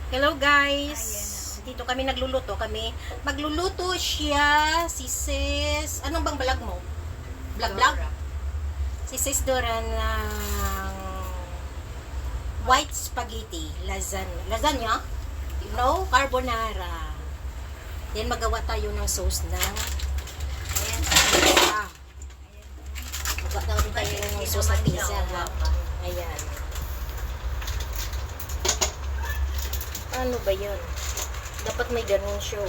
Hello guys! Dito kami nagluluto. Magluluto siya, si Sis. Anong bang vlog mo? Vlog? Si Sis Dora ng white spaghetti. Lasagna? No, carbonara. Then magawa tayo ng sauce ng pizza. Magawa tayo ng sauce ng pizza. Ayan. Ano ba yun? Dapat may ganun siya.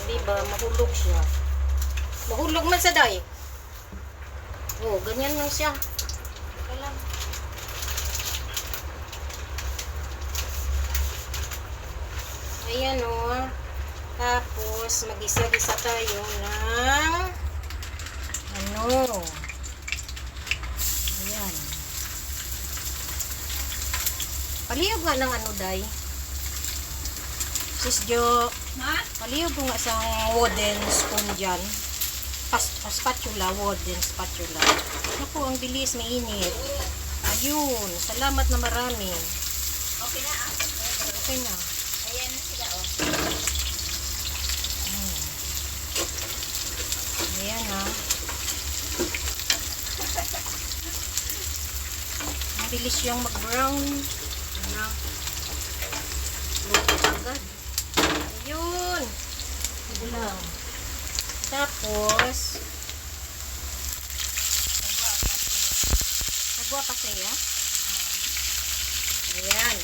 Di ba? Mahulog siya. Mahulog man sa day. Oh, ganyan lang siya. Ayan o. Tapos, mag-isa-isa tayo ng ano. Ayan. Paliyog nga ng ano, day. Sis Jo, paliyog ko nga sa wooden spoon dyan. Spatula, wooden spatula. Naku, ang bilis, mainit. Ayun, salamat na marami. Okay na ah. Okay na. Ayan na sila oh. Ayan ha. Ang bilis siyang mag-brown. Ayan. Luto agad. Ayun. Ito lang. Tapos, nagwa pa siya. Ayan.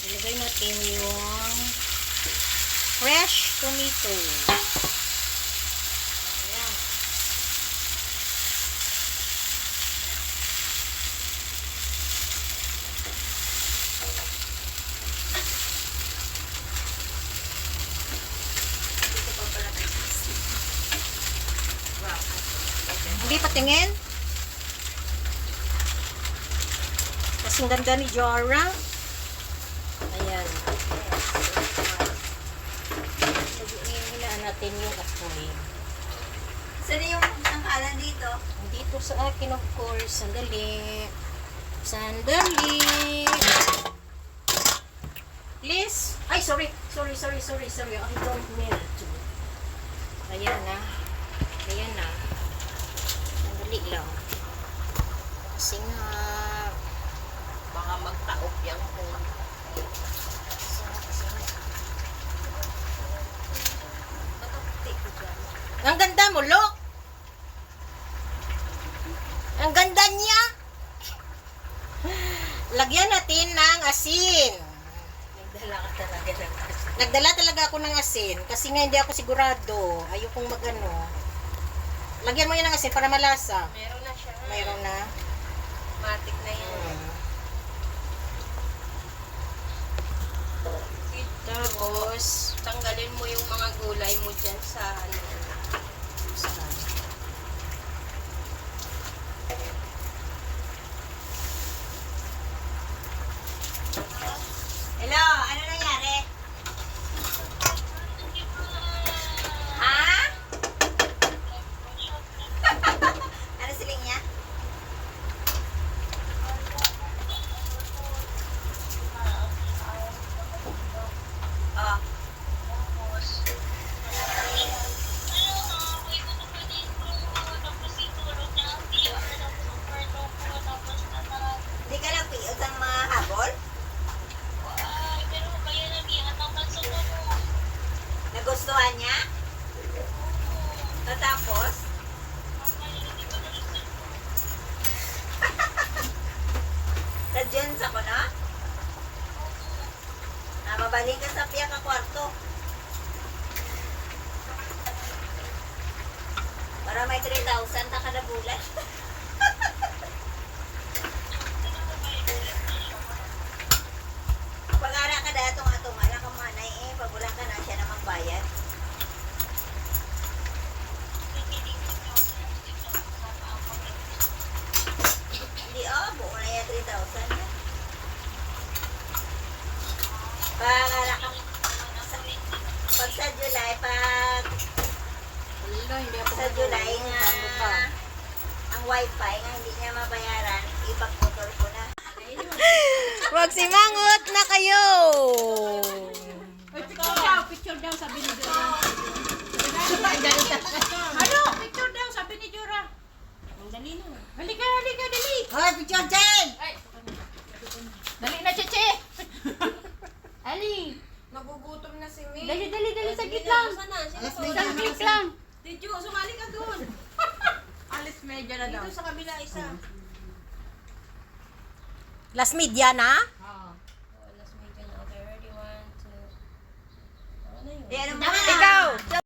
Ilagay natin yung fresh tomato. Ayan. Hindi patingin. Kasing ganda ni Jora. Ayan. Hilaan natin yung apoy. Saan yung tangkalan dito? Dito sa akin, of course. Sandali. Sandali. Please. Ay, sorry. I don't melt. Ayan na. Ayan na. Sandali lang. Kasi nga, Baka magtaok yung phone. ang ganda mo, look! Ang ganda niya! Lagyan natin ng asin. Nagdala ka talaga ng asin. Nagdala talaga ako ng asin kasi nga hindi ako sigurado. Ayokong magano. Lagyan mo yan ng asin para malasa. Meron na siya. Mayroon na. Matik na yan. Tapos, Tanggalin mo yung mga gulay mo dyan sa ano. Hello, ano nangyari? Ha? Ano siling niya? Oh. Hindi ka lang piot ang mga habol? Nagustuhan niya? Tapos? Sa Jens ako na? Mabaling ka sa piyak ka kwarto. Para may 3,000 na kada bulan. Pag-ara ka datong atong ala ka manay pagulang ka na siya na magbayad. Hindi buo na yan 3,000 yan. Pag-ara ka pag sa July, wala, hindi ako sa July Ano ba? nga ang wifi nga hindi niya mabayaran, ipag-motor ko na. magsimangot na kayo. Picture daw, sabi ni Jura. Ano? Picture daw, sabi ni Jura. Ang dali na. Halika, dali. Hoy, picture din! Dali na, Cheche. Ali. Nagugutom na si May. Dali, saglit lang. Alas Saglit lang. Did you? Sumali ka doon. Alis medyo na daw. Dito sa kabila isa. Last media na? Last media na. Okay, ready? 1, 2. Ano na yun? Eh, ano ba? Ikaw,